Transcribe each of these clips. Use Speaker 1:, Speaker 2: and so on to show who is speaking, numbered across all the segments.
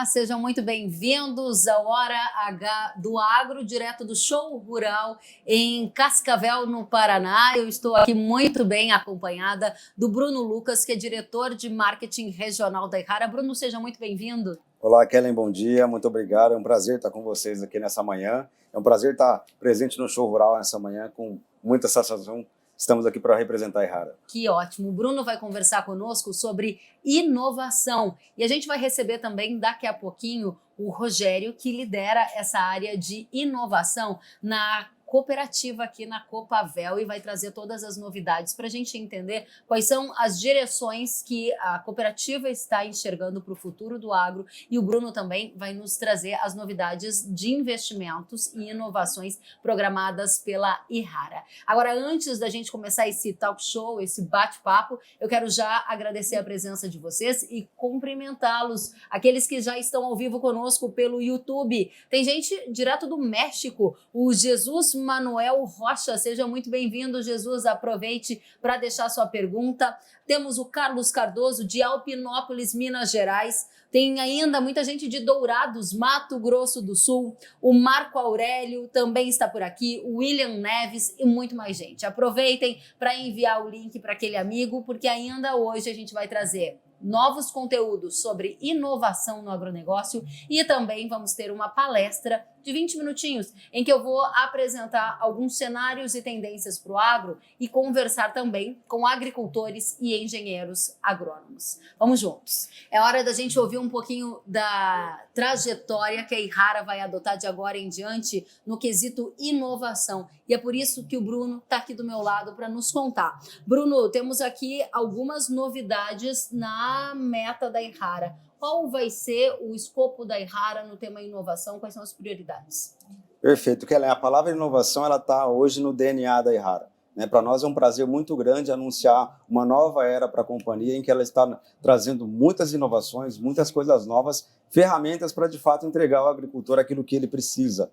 Speaker 1: Sejam muito bem-vindos à Hora H do Agro, direto do Show Rural em Cascavel, no Paraná. Eu estou aqui muito bem acompanhada do Bruno Lucas, que é diretor de marketing regional da Yara. Bruno, seja muito bem-vindo.
Speaker 2: Olá, Kellen, bom dia, muito obrigado. É um prazer estar com vocês aqui nessa manhã. É um prazer estar presente no Show Rural nessa manhã, com muita satisfação. Estamos aqui para representar a Yara.
Speaker 1: Que ótimo. O Bruno vai conversar conosco sobre inovação. E a gente vai receber também, daqui a pouquinho, o Rogério, que lidera essa área de inovação na cooperativa aqui na Copavel e vai trazer todas as novidades para a gente entender quais são as direções que a cooperativa está enxergando para o futuro do agro, e o Bruno também vai nos trazer as novidades de investimentos e inovações programadas pela Yara. Agora, antes da gente começar esse talk show, esse bate-papo, eu quero já agradecer a presença de vocês e cumprimentá-los, aqueles que já estão ao vivo conosco pelo YouTube. Tem gente direto do México, o Jesus Manuel Rocha, seja muito bem-vindo, Jesus, aproveite para deixar sua pergunta. Temos o Carlos Cardoso, de Alpinópolis, Minas Gerais. Tem ainda muita gente de Dourados, Mato Grosso do Sul. O Marco Aurélio também está por aqui, o William Neves e muito mais gente. Aproveitem para enviar o link para aquele amigo, porque ainda hoje a gente vai trazer novos conteúdos sobre inovação no agronegócio e também vamos ter uma palestra de 20 minutinhos em que eu vou apresentar alguns cenários e tendências para o agro e conversar também com agricultores e engenheiros agrônomos. Vamos juntos. É hora da gente ouvir um pouquinho da trajetória que a Yara vai adotar de agora em diante no quesito inovação. E é por isso que o Bruno está aqui do meu lado para nos contar. Bruno, temos aqui algumas novidades na meta da Yara. Qual vai ser o escopo da Yara no tema inovação? Quais são as prioridades?
Speaker 2: Perfeito, Kellen. A palavra inovação está hoje no DNA da Yara. Para nós é um prazer muito grande anunciar uma nova era para a companhia, em que ela está trazendo muitas inovações, muitas coisas novas, ferramentas para de fato entregar ao agricultor aquilo que ele precisa.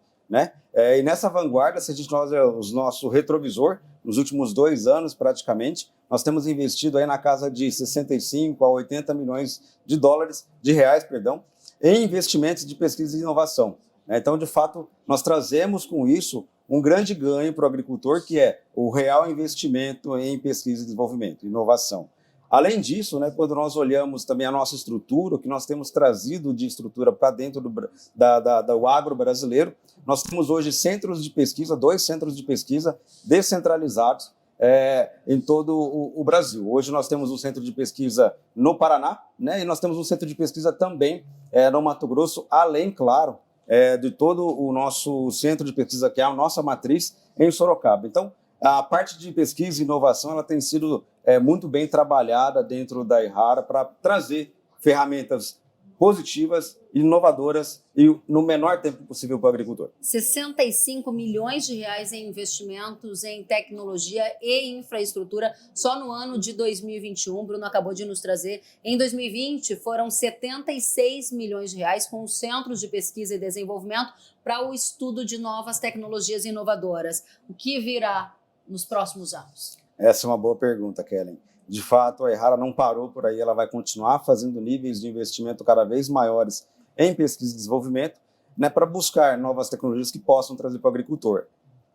Speaker 2: E nessa vanguarda, se a gente olha o nosso retrovisor, nos últimos 2 anos praticamente, nós temos investido aí na casa de 65 a 80 milhões de reais, em investimentos de pesquisa e inovação. Então, de fato, nós trazemos com isso um grande ganho para o agricultor, que é o real investimento em pesquisa e desenvolvimento, inovação. Além disso, quando nós olhamos também a nossa estrutura, o que nós temos trazido de estrutura para dentro do agro brasileiro, nós temos hoje centros de pesquisa, 2 centros de pesquisa descentralizados em todo o Brasil. Hoje nós temos um centro de pesquisa no Paraná, e nós temos um centro de pesquisa também no Mato Grosso, além, claro, de todo o nosso centro de pesquisa, que é a nossa matriz, em Sorocaba. Então, a parte de pesquisa e inovação ela tem sido muito bem trabalhada dentro da Yara para trazer ferramentas positivas, inovadoras e no menor tempo possível para o agricultor.
Speaker 1: 65 milhões de reais em investimentos em tecnologia e infraestrutura só no ano de 2021. Bruno acabou de nos trazer. Em 2020 foram 76 milhões de reais com os centros de pesquisa e desenvolvimento para o estudo de novas tecnologias inovadoras. O que virá nos próximos anos?
Speaker 2: Essa é uma boa pergunta, Kellen. De fato, a Yara não parou por aí, ela vai continuar fazendo níveis de investimento cada vez maiores em pesquisa e desenvolvimento, para buscar novas tecnologias que possam trazer para o agricultor.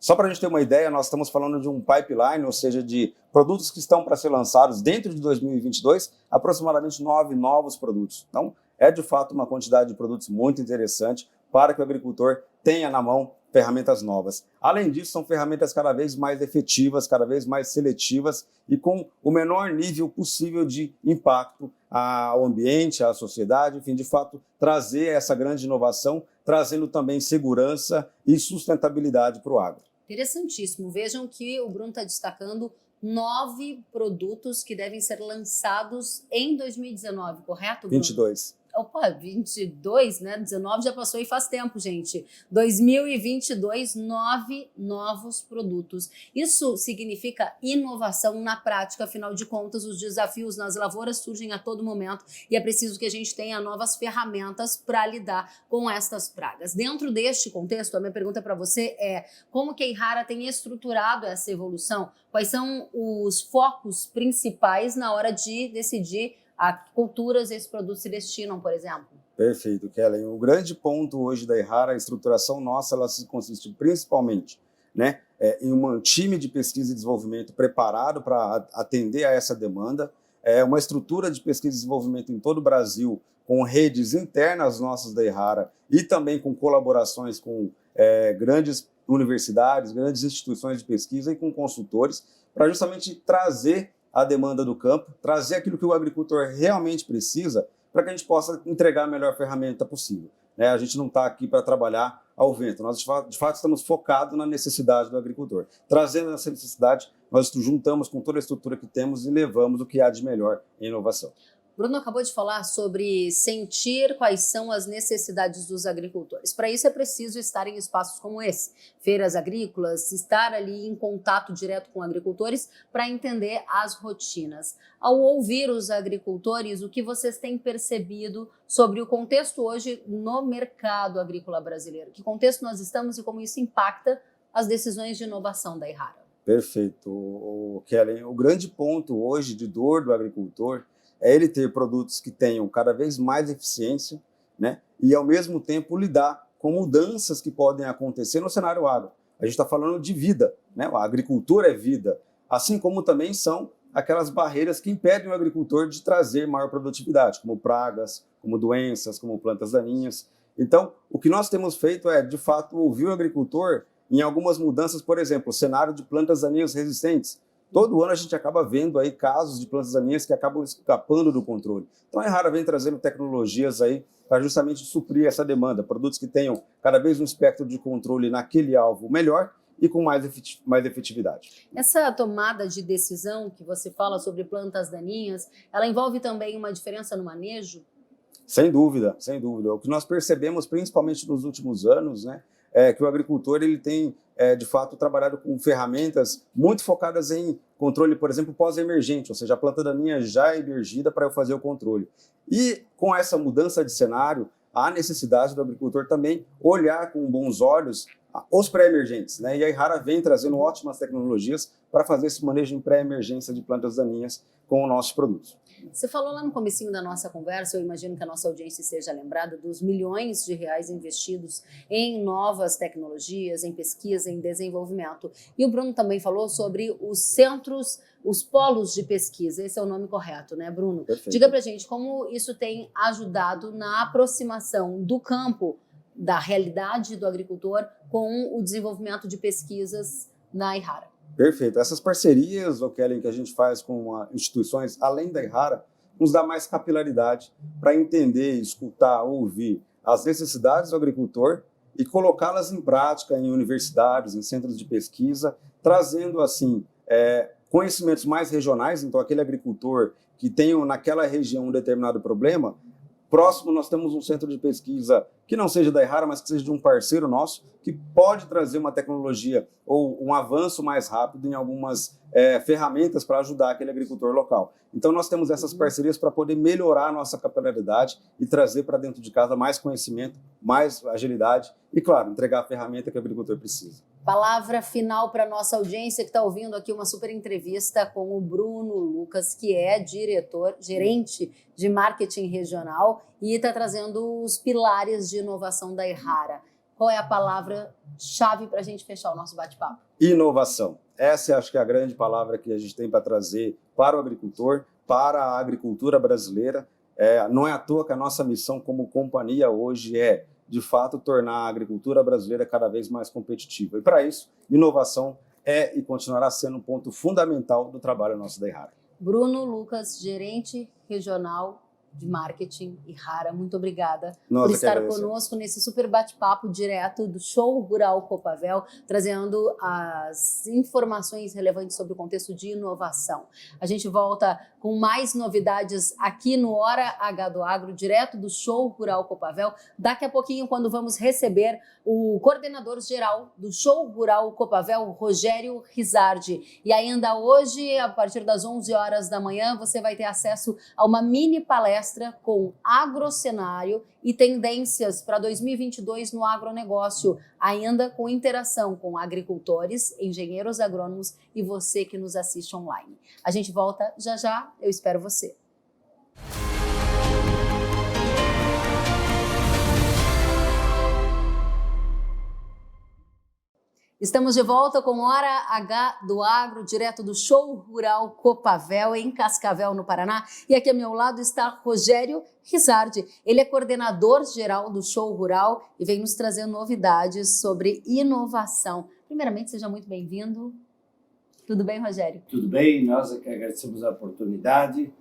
Speaker 2: Só para a gente ter uma ideia, nós estamos falando de um pipeline, ou seja, de produtos que estão para ser lançados dentro de 2022, aproximadamente 9 novos produtos. Então, é de fato uma quantidade de produtos muito interessante para que o agricultor tenha na mão ferramentas novas. Além disso, são ferramentas cada vez mais efetivas, cada vez mais seletivas e com o menor nível possível de impacto ao ambiente, à sociedade, enfim, de fato, trazer essa grande inovação, trazendo também segurança e sustentabilidade para o agro.
Speaker 1: Interessantíssimo. Vejam que o Bruno está destacando 9 produtos que devem ser lançados em 2019, correto, Bruno?
Speaker 2: 22.
Speaker 1: Opa, 22, 19 já passou e faz tempo, gente. 2022, 9 novos produtos. Isso significa inovação na prática, afinal de contas, os desafios nas lavouras surgem a todo momento e é preciso que a gente tenha novas ferramentas para lidar com estas pragas. Dentro deste contexto, a minha pergunta para você é: como que a Yara tem estruturado essa evolução? Quais são os focos principais na hora de decidir a que culturas esses produtos se destinam, por exemplo?
Speaker 2: Perfeito, Kellen. O grande ponto hoje da Errara, a estruturação nossa, ela se consiste principalmente, né, em um time de pesquisa e desenvolvimento preparado para atender a essa demanda, uma estrutura de pesquisa e desenvolvimento em todo o Brasil, com redes internas nossas da Errara e também com colaborações com grandes universidades, grandes instituições de pesquisa e com consultores, para justamente trazer a demanda do campo, trazer aquilo que o agricultor realmente precisa, para que a gente possa entregar a melhor ferramenta possível. A gente não está aqui para trabalhar ao vento, nós de fato estamos focados na necessidade do agricultor. Trazendo essa necessidade, nós juntamos com toda a estrutura que temos e levamos o que há de melhor em inovação.
Speaker 1: Bruno acabou de falar sobre sentir quais são as necessidades dos agricultores. Para isso é preciso estar em espaços como esse, feiras agrícolas, estar ali em contato direto com agricultores para entender as rotinas. Ao ouvir os agricultores, o que vocês têm percebido sobre o contexto hoje no mercado agrícola brasileiro? Que contexto nós estamos e como isso impacta as decisões de inovação da Errara?
Speaker 2: Perfeito, Kellen. O grande ponto hoje de dor do agricultor é ele ter produtos que tenham cada vez mais eficiência, né? E, ao mesmo tempo, lidar com mudanças que podem acontecer no cenário agro. A gente está falando de vida, né? A agricultura é vida, assim como também são aquelas barreiras que impedem o agricultor de trazer maior produtividade, como pragas, como doenças, como plantas daninhas. Então, o que nós temos feito é, de fato, ouvir o agricultor em algumas mudanças, por exemplo, o cenário de plantas daninhas resistentes. Todo ano a gente acaba vendo aí casos de plantas daninhas que acabam escapando do controle. Então a Errara vem trazendo tecnologias aí para justamente suprir essa demanda, produtos que tenham cada vez um espectro de controle naquele alvo melhor e com mais efetividade.
Speaker 1: Essa tomada de decisão que você fala sobre plantas daninhas, ela envolve também uma diferença no manejo?
Speaker 2: Sem dúvida, sem dúvida. O que nós percebemos, principalmente nos últimos anos, né, é que o agricultor ele tem, de fato, trabalhado com ferramentas muito focadas em controle, por exemplo, pós-emergente, ou seja, a planta daninha já é emergida para eu fazer o controle. E com essa mudança de cenário, há necessidade do agricultor também olhar com bons olhos os pré-emergentes, né? E a Errara vem trazendo ótimas tecnologias para fazer esse manejo em pré-emergência de plantas daninhas com os nossos produtos.
Speaker 1: Você falou lá no comecinho da nossa conversa, eu imagino que a nossa audiência esteja lembrada dos milhões de reais investidos em novas tecnologias, em pesquisa, em desenvolvimento. E o Bruno também falou sobre os centros, os polos de pesquisa. Esse é o nome correto, né, Bruno?
Speaker 2: Perfeito.
Speaker 1: Diga pra gente como isso tem ajudado na aproximação do campo, da realidade do agricultor com o desenvolvimento de pesquisas na Errara.
Speaker 2: Perfeito. Essas parcerias, Kellen, que a gente faz com instituições além da Errara, nos dá mais capilaridade para entender, escutar, ouvir as necessidades do agricultor e colocá-las em prática em universidades, em centros de pesquisa, trazendo, assim, conhecimentos mais regionais. Então, aquele agricultor que tem naquela região um determinado problema, próximo nós temos um centro de pesquisa que não seja da Errara, mas que seja de um parceiro nosso, que pode trazer uma tecnologia ou um avanço mais rápido em algumas ferramentas para ajudar aquele agricultor local. Então nós temos essas parcerias para poder melhorar a nossa capilaridade e trazer para dentro de casa mais conhecimento, mais agilidade e, claro, entregar a ferramenta que o agricultor precisa.
Speaker 1: Palavra final para a nossa audiência que está ouvindo aqui uma super entrevista com o Bruno Lucas, que é gerente de marketing regional e está trazendo os pilares de inovação da Errara. Qual é a palavra-chave para a gente fechar o nosso bate-papo?
Speaker 2: Inovação. Essa acho que é a grande palavra que a gente tem para trazer para o agricultor, para a agricultura brasileira. Não é à toa que a nossa missão como companhia hoje é, de fato, tornar a agricultura brasileira cada vez mais competitiva. E para isso, inovação é e continuará sendo um ponto fundamental do trabalho nosso da Errara.
Speaker 1: Bruno Lucas, gerente regional de marketing Errara, muito obrigada por estar conosco nesse super bate-papo direto do Show Rural Copavel, trazendo as informações relevantes sobre o contexto de inovação. A gente volta com mais novidades aqui no Hora H do Agro, direto do Show Rural Copavel, daqui a pouquinho, quando vamos receber o coordenador geral do Show Rural Copavel, Rogério Rizardi. E ainda hoje, a partir das 11 horas da manhã, você vai ter acesso a uma mini palestra com agrocenário e tendências para 2022 no agronegócio, ainda com interação com agricultores, engenheiros agrônomos e você que nos assiste online. A gente volta já já, eu espero você. Estamos de volta com Hora H do Agro, direto do Show Rural Copavel, em Cascavel, no Paraná. E aqui ao meu lado está Rogério Rizardi. Ele é coordenador geral do Show Rural e vem nos trazer novidades sobre inovação. Primeiramente, seja muito bem-vindo. Tudo bem, Rogério?
Speaker 3: Tudo bem, nós é que agradecemos a oportunidade,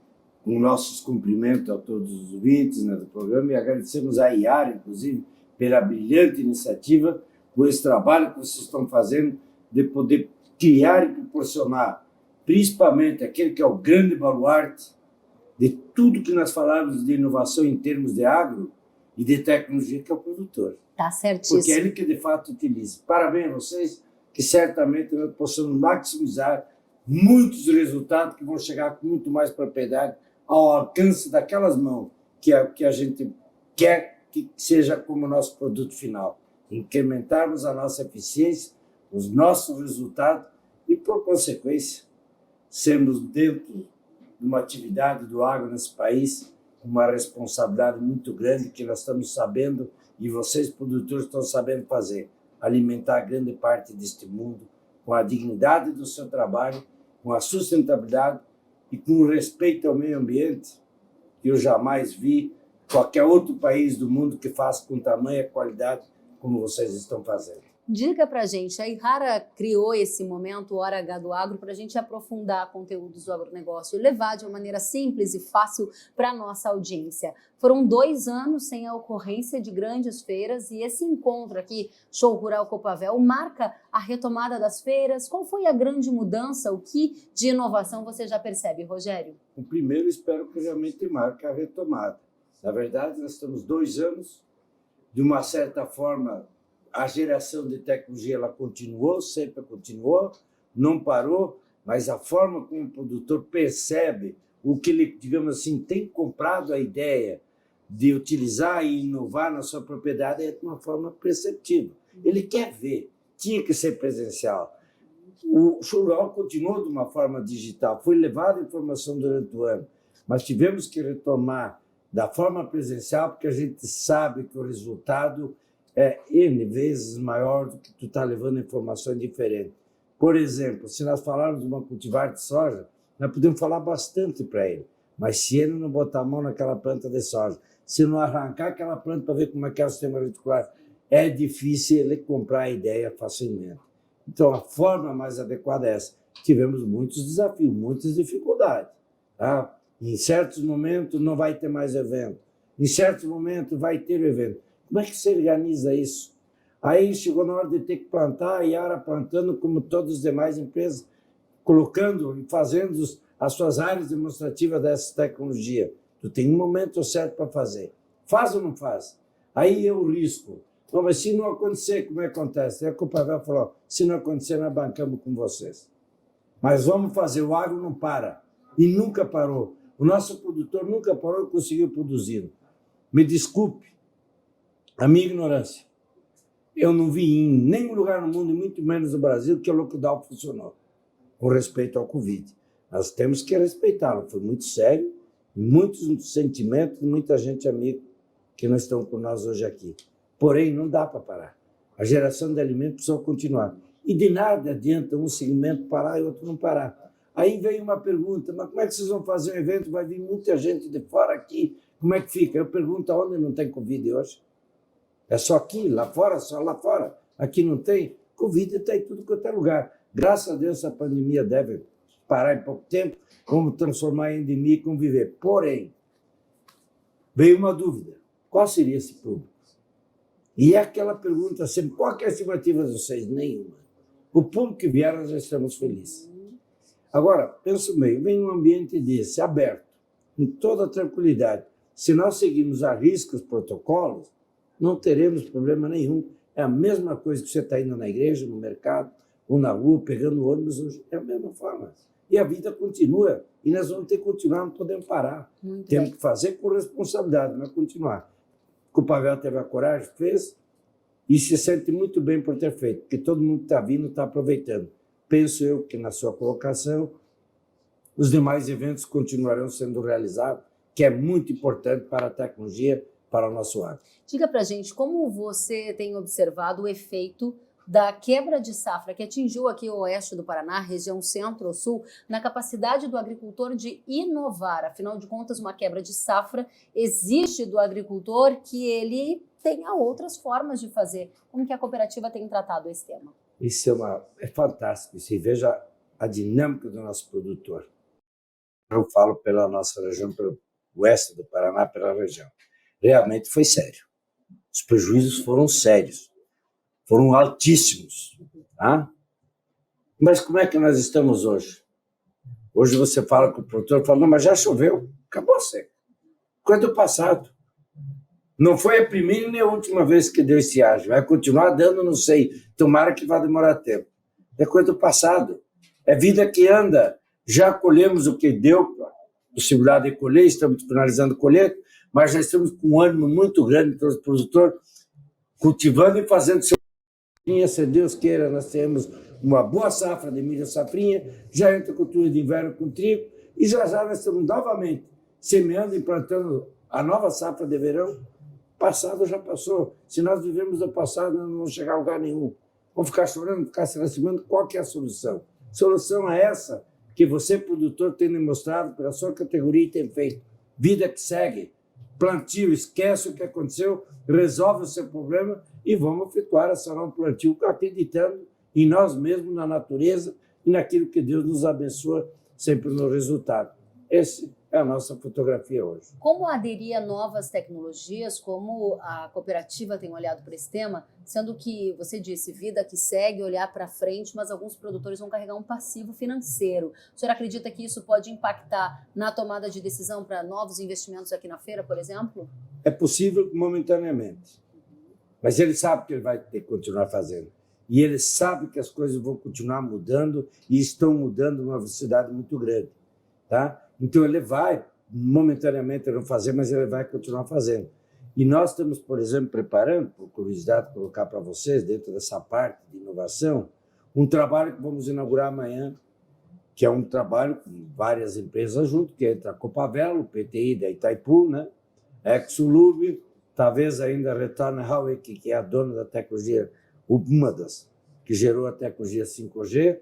Speaker 3: com nossos cumprimentos a todos os ouvintes, né, do programa, e agradecemos a Iara, inclusive, pela brilhante iniciativa, por esse trabalho que vocês estão fazendo de poder criar e proporcionar, principalmente aquele que é o grande baluarte de tudo que nós falamos de inovação em termos de agro e de tecnologia, que é o produtor.
Speaker 1: Tá certíssimo.
Speaker 3: Porque é ele que de fato utiliza. Parabéns a vocês, que certamente nós possamos maximizar muitos resultados que vão chegar com muito mais propriedade ao alcance daquelas mãos que a gente quer que seja como nosso produto final. Incrementarmos a nossa eficiência, os nossos resultados e, por consequência, sermos dentro de uma atividade do agro nesse país, uma responsabilidade muito grande que nós estamos sabendo e vocês, produtores, estão sabendo fazer, alimentar grande parte deste mundo com a dignidade do seu trabalho, com a sustentabilidade e com o respeito ao meio ambiente, que eu jamais vi qualquer outro país do mundo que faça com tamanha qualidade como vocês estão fazendo.
Speaker 1: Diga pra gente, a Ihara criou esse momento Hora H do Agro para a gente aprofundar conteúdos do agronegócio e levar de uma maneira simples e fácil para a nossa audiência. Foram 2 anos sem a ocorrência de grandes feiras e esse encontro aqui, Show Rural Copavel, marca a retomada das feiras. Qual foi a grande mudança? O que de inovação você já percebe, Rogério?
Speaker 3: O primeiro, espero que realmente marque a retomada. Na verdade, nós estamos 2 anos, de uma certa forma, a geração de tecnologia ela continuou, sempre continuou, não parou, mas a forma como o produtor percebe o que ele, digamos assim, tem comprado a ideia de utilizar e inovar na sua propriedade é de uma forma perceptível. Ele quer ver, tinha que ser presencial. O Show Rural continuou de uma forma digital, foi levada informação durante o ano, mas tivemos que retomar da forma presencial, porque a gente sabe que o resultado é N vezes maior do que tu está levando informações diferentes. Por exemplo, se nós falarmos de uma cultivar de soja, nós podemos falar bastante para ele, mas se ele não botar a mão naquela planta de soja, se não arrancar aquela planta para ver como é que é o sistema reticular, é difícil ele comprar a ideia facilmente. Então, a forma mais adequada é essa. Tivemos muitos desafios, muitas dificuldades, tá? Em certos momentos não vai ter mais evento. Em certos momentos vai ter o evento. Como é que você organiza isso? Aí chegou na hora de ter que plantar, a Iara plantando como todas as demais empresas, colocando e fazendo as suas áreas demonstrativas dessa tecnologia. Tu tem um momento certo para fazer. Faz ou não faz? Aí eu risco. Não, mas se não acontecer, como é que acontece? Aí o Copavel falou, se não acontecer, nós bancamos com vocês. Mas vamos fazer, o agro não para. E nunca parou. O nosso produtor nunca parou e conseguiu produzir. Me desculpe a minha ignorância. Eu não vi em nenhum lugar no mundo, e muito menos no Brasil, que o lockdown funcionou com respeito ao Covid. Nós temos que respeitá-lo. Foi muito sério, muitos sentimentos, muita gente amiga que não estão com nós hoje aqui. Porém, não dá para parar. A geração de alimentos precisa continuar. E de nada adianta um segmento parar e outro não parar. Aí vem uma pergunta, mas como é que vocês vão fazer um evento? Vai vir muita gente de fora aqui, como é que fica? Eu pergunto aonde não tem Covid hoje? É só aqui, lá fora, só lá fora. Aqui não tem? Covid está em tudo quanto é lugar. Graças a Deus a pandemia deve parar em pouco tempo, vamos transformar em endemia e conviver. Porém, veio uma dúvida, qual seria esse público? E é aquela pergunta sempre, qual é a estimativa de vocês? Nenhuma. O público que vier, nós já estamos felizes. Agora, penso bem, vem um ambiente desse, aberto, com toda tranquilidade. Se nós seguirmos a risca os protocolos, não teremos problema nenhum. É a mesma coisa que você está indo na igreja, no mercado, ou na rua, pegando ônibus, é a mesma forma. E a vida continua, e nós vamos ter que continuar, não podemos parar. Temos que fazer com responsabilidade, mas continuar. O Copavel teve a coragem, fez, e se sente muito bem por ter feito, porque todo mundo que está vindo está aproveitando. Penso eu que na sua colocação, os demais eventos continuarão sendo realizados, que é muito importante para a tecnologia, para o nosso agro.
Speaker 1: Diga para a gente como você tem observado o efeito da quebra de safra que atingiu aqui o oeste do Paraná, região centro-sul, na capacidade do agricultor de inovar. Afinal de contas, uma quebra de safra exige do agricultor que ele tenha outras formas de fazer. Como que a cooperativa tem tratado esse tema?
Speaker 3: Isso é fantástico. Você veja a dinâmica do nosso produtor. Eu falo pela nossa região, pelo oeste do Paraná, pela região. Realmente foi sério. Os prejuízos foram sérios. Foram altíssimos. Tá? Mas como é que nós estamos hoje? Hoje você fala com o produtor, fala, não, mas já choveu, acabou a seca. Coisa do passado. Não foi a primeira nem a última vez que deu estiagem. Vai continuar dando, não sei. Tomara que vá demorar tempo. É coisa do passado. É vida que anda. Já colhemos o que deu, possibilidade de colher, estamos finalizando a colheita, mas já estamos com um ânimo muito grande para o produtor, cultivando e fazendo seu safrinha, se Deus queira, nós temos uma boa safra de milho safrinha, já entra a cultura de inverno com trigo, e já nós estamos novamente semeando e plantando a nova safra de verão. Passado já passou. Se nós vivemos o passado, nós não vamos chegar a lugar nenhum. Vamos ficar chorando, ficar se lastimando. Qual que é a solução? A solução é essa que você, produtor, tem demonstrado pela sua categoria e tem feito. Vida que segue. Plantio, esquece o que aconteceu, resolve o seu problema e vamos efetuar essa nova plantio, acreditando em nós mesmos, na natureza e naquilo que Deus nos abençoa sempre no resultado. Essa é a nossa fotografia hoje.
Speaker 1: Como aderir a novas tecnologias, como a cooperativa tem olhado para esse tema, sendo que, você disse, vida que segue, olhar para frente, mas alguns produtores vão carregar um passivo financeiro. O senhor acredita que isso pode impactar na tomada de decisão para novos investimentos aqui na feira, por exemplo?
Speaker 3: É possível momentaneamente, mas ele sabe que ele vai ter que continuar fazendo. E ele sabe que as coisas vão continuar mudando e estão mudando numa velocidade muito grande. Tá? Então ele vai, momentaneamente não fazer, mas ele vai continuar fazendo. E nós estamos, por exemplo, preparando, por curiosidade, colocar para vocês, dentro dessa parte de inovação, um trabalho que vamos inaugurar amanhã, que é um trabalho com várias empresas junto, que entra a Copavel, o PTI da Itaipu, né? A ExoLub, talvez ainda a Return Huawei, que é a dona da tecnologia, uma das que gerou a tecnologia 5G,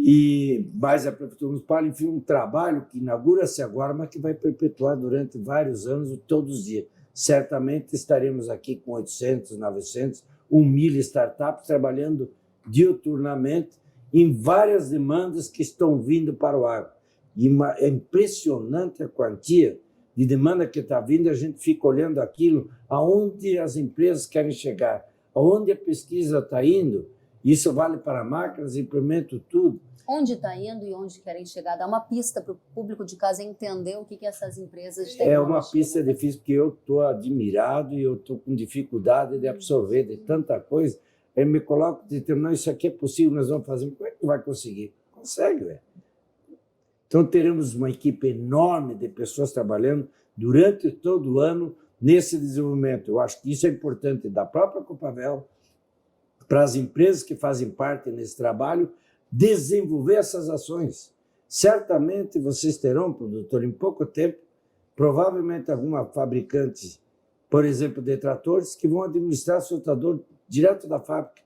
Speaker 3: e mais a Prefeitura Municipal, enfim, um trabalho que inaugura-se agora, mas que vai perpetuar durante vários anos, todos os dias. Certamente estaremos aqui com 800, 900, 1.000 startups trabalhando diuturnamente em várias demandas que estão vindo para o agro. E é impressionante a quantia de demanda que está vindo, a gente fica olhando aquilo, aonde as empresas querem chegar, aonde a pesquisa está indo. Isso vale para máquinas, implemento tudo.
Speaker 1: Onde está indo e onde querem chegar? Dá uma pista para o público de casa entender o que essas empresas de tecnologia...
Speaker 3: É uma pista difícil, porque eu estou admirado e eu estou com dificuldade de absorver de tanta coisa. Eu me coloco e digo, não, isso aqui é possível, nós vamos fazer. Como é que tu vai conseguir? Consegue, velho. Então teremos uma equipe enorme de pessoas trabalhando durante todo o ano nesse desenvolvimento. Eu acho que isso é importante da própria Copavel, para as empresas que fazem parte nesse trabalho, desenvolver essas ações. Certamente vocês terão, produtor, em pouco tempo, provavelmente alguma fabricante, por exemplo, de tratores, que vão administrar seu trator direto da fábrica.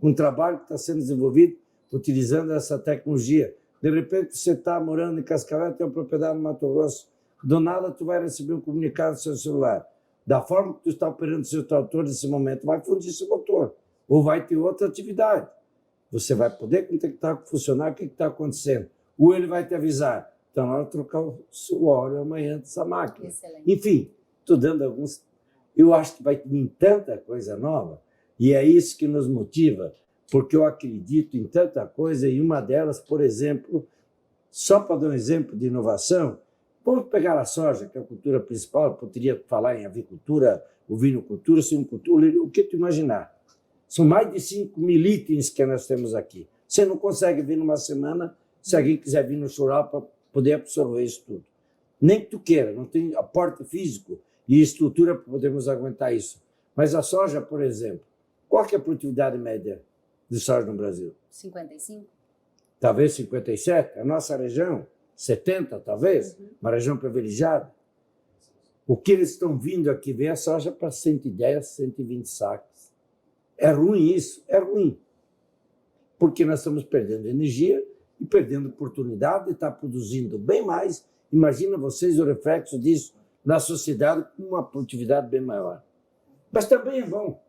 Speaker 3: Um trabalho que está sendo desenvolvido utilizando essa tecnologia. De repente, você está morando em Cascavel, tem uma propriedade no Mato Grosso, do nada tu vai receber um comunicado no seu celular. Da forma que tu está operando o seu trator nesse momento, vai fundir seu motor. Ou vai ter outra atividade. Você vai poder contactar com o funcionário o que está acontecendo. Ou ele vai te avisar, então na hora de trocar o óleo amanhã dessa máquina.
Speaker 1: Excelente.
Speaker 3: Enfim, estou dando alguns... Eu acho que vai vir tanta coisa nova, e é isso que nos motiva, porque eu acredito em tanta coisa, e uma delas, por exemplo, só para dar um exemplo de inovação, vamos pegar a soja, que é a cultura principal, eu poderia falar em avicultura, ovinocultura, suinocultura, o que tu imaginar. São mais de 5.000 itens que nós temos aqui. Você não consegue vir numa semana, se alguém quiser vir no chural para poder absorver isso tudo. Nem que tu queira, não tem aporte físico e estrutura para podermos aguentar isso. Mas a soja, por exemplo, qual que é a produtividade média de soja no Brasil?
Speaker 1: 55?
Speaker 3: Talvez 57. A nossa região, 70 talvez, uma região privilegiada. O que eles estão vindo aqui ver a soja para 110, 120 sacos. É ruim isso? É ruim. Porque nós estamos perdendo energia e perdendo oportunidade de estar produzindo bem mais. Imagina vocês o reflexo disso na sociedade com uma produtividade bem maior. Mas também é bom.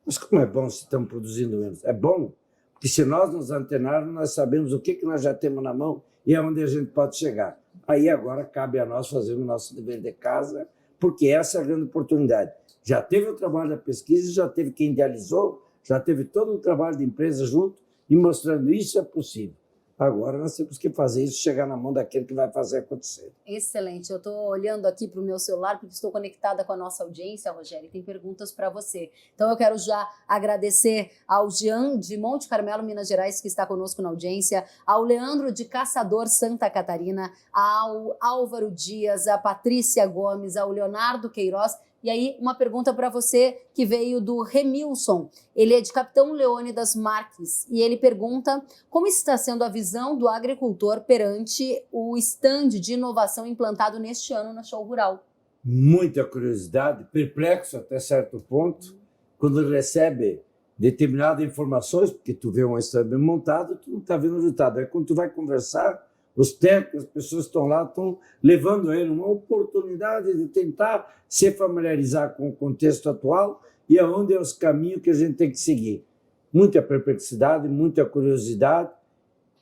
Speaker 3: Mas como é bom se estamos produzindo menos? É bom, porque se nós nos antenarmos, nós sabemos o que nós já temos na mão e aonde a gente pode chegar. Aí agora cabe a nós fazer o nosso dever de casa, porque essa é a grande oportunidade. Já teve o trabalho da pesquisa, já teve quem idealizou, já teve todo o trabalho de empresa junto e mostrando isso é possível. Agora nós temos que fazer isso chegar na mão daquele que vai fazer acontecer.
Speaker 1: Excelente. Eu estou olhando aqui para o meu celular porque estou conectada com a nossa audiência, Rogério, e tem perguntas para você. Então eu quero já agradecer ao Jean de Monte Carmelo, Minas Gerais, que está conosco na audiência, ao Leandro de Caçador, Santa Catarina, ao Álvaro Dias, a Patrícia Gomes, ao Leonardo Queiroz. E aí, uma pergunta para você que veio do Remilson. Ele é de Capitão Leônidas Marques e ele pergunta como está sendo a visão do agricultor perante o stand de inovação implantado neste ano na Show Rural.
Speaker 3: Muita curiosidade, perplexo até certo ponto, quando recebe determinadas informações, porque tu vê um stand bem montado, tu não está vendo o resultado. Aí quando tu vai conversar, os técnicos, as pessoas que estão lá, estão levando ele uma oportunidade de tentar se familiarizar com o contexto atual e aonde é os caminhos que a gente tem que seguir. Muita perplexidade, muita curiosidade,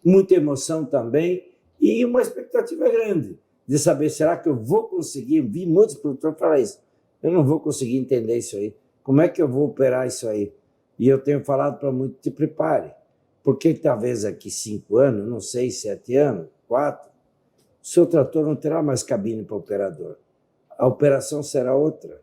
Speaker 3: muita emoção também e uma expectativa grande de saber, será que eu vou conseguir? Vi muitos produtores falar isso. Eu não vou conseguir entender isso aí. Como é que eu vou operar isso aí? E eu tenho falado para muitos, te prepare. Porque talvez aqui 5 anos, não sei, 7 anos, 4, o seu trator não terá mais cabine para o operador. A operação será outra.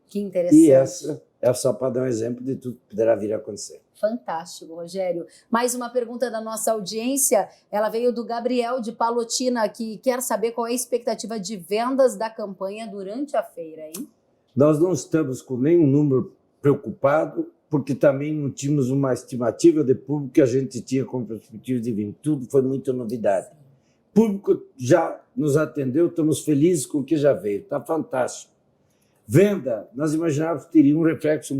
Speaker 1: Que interessante.
Speaker 3: E essa é só para dar um exemplo de tudo que poderá vir a acontecer.
Speaker 1: Fantástico, Rogério. Mais uma pergunta da nossa audiência. Ela veio do Gabriel de Palotina, que quer saber qual é a expectativa de vendas da campanha durante a feira, hein?
Speaker 3: Nós não estamos com nenhum número preocupado, porque também não tínhamos uma estimativa de público que a gente tinha como perspectiva de vir. Tudo foi muita novidade. O público já nos atendeu, estamos felizes com o que já veio, está fantástico. Venda, nós imaginávamos que teria um reflexo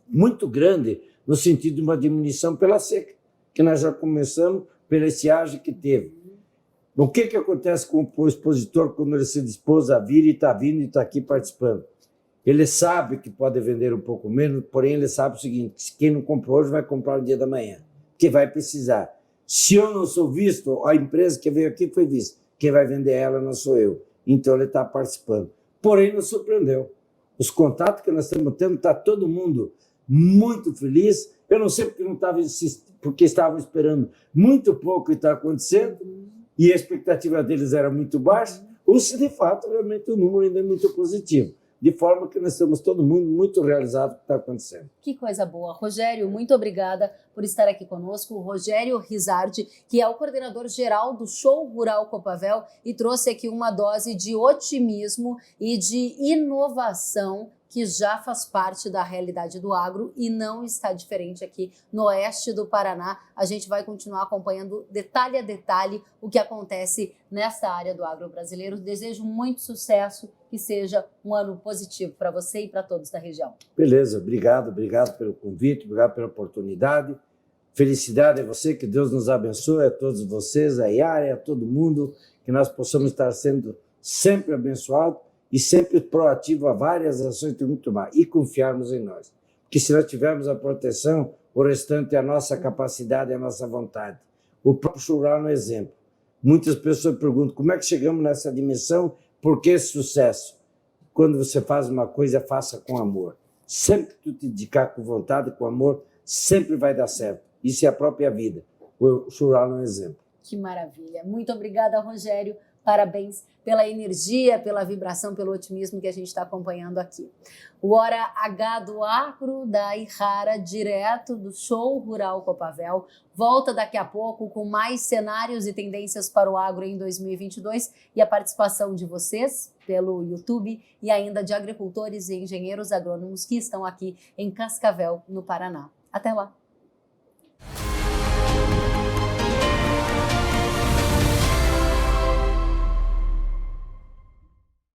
Speaker 3: muito grande no sentido de uma diminuição pela seca, que nós já começamos pela estiagem que teve. O que acontece com o expositor quando ele se dispôs a vir e está vindo e está aqui participando? Ele sabe que pode vender um pouco menos, porém ele sabe o seguinte, quem não comprou hoje vai comprar no dia da manhã, que vai precisar. Se eu não sou visto, a empresa que veio aqui foi vista. Quem vai vender ela não sou eu. Então ele está participando. Porém, nos surpreendeu. Os contatos que nós estamos tendo, está todo mundo muito feliz. Eu não sei porque não estava porque estavam esperando muito pouco o que está acontecendo e a expectativa deles era muito baixa, ou se de fato realmente o número ainda é muito positivo. De forma que nós estamos todo mundo muito realizado com o que está acontecendo.
Speaker 1: Que coisa boa. Rogério, muito obrigada por estar aqui conosco. O Rogério Rizardi, que é o coordenador geral do Show Rural Copavel e trouxe aqui uma dose de otimismo e de inovação que já faz parte da realidade do agro e não está diferente aqui no oeste do Paraná. A gente vai continuar acompanhando detalhe a detalhe o que acontece nessa área do agro brasileiro. Desejo muito sucesso, que seja um ano positivo para você e para todos da região.
Speaker 3: Beleza, obrigado pelo convite, obrigado pela oportunidade. Felicidade a você, que Deus nos abençoe, a todos vocês, a Yara, a todo mundo, que nós possamos estar sendo sempre abençoados e sempre proativo a várias ações e muito mais, e confiarmos em nós. Porque se nós tivermos a proteção, o restante é a nossa capacidade, é a nossa vontade. O próprio Chural é um exemplo. Muitas pessoas perguntam como é que chegamos nessa dimensão, por que esse sucesso? Quando você faz uma coisa, faça com amor. Sempre que tu te dedicar com vontade, com amor, sempre vai dar certo. Isso é a própria vida. O Chural é um exemplo.
Speaker 1: Que maravilha. Muito obrigada, Rogério. Parabéns pela energia, pela vibração, pelo otimismo que a gente está acompanhando aqui. O Hora H do Agro, da Ihara, direto do Show Rural Copavel, volta daqui a pouco com mais cenários e tendências para o agro em 2022 e a participação de vocês pelo YouTube e ainda de agricultores e engenheiros agrônomos que estão aqui em Cascavel, no Paraná. Até lá!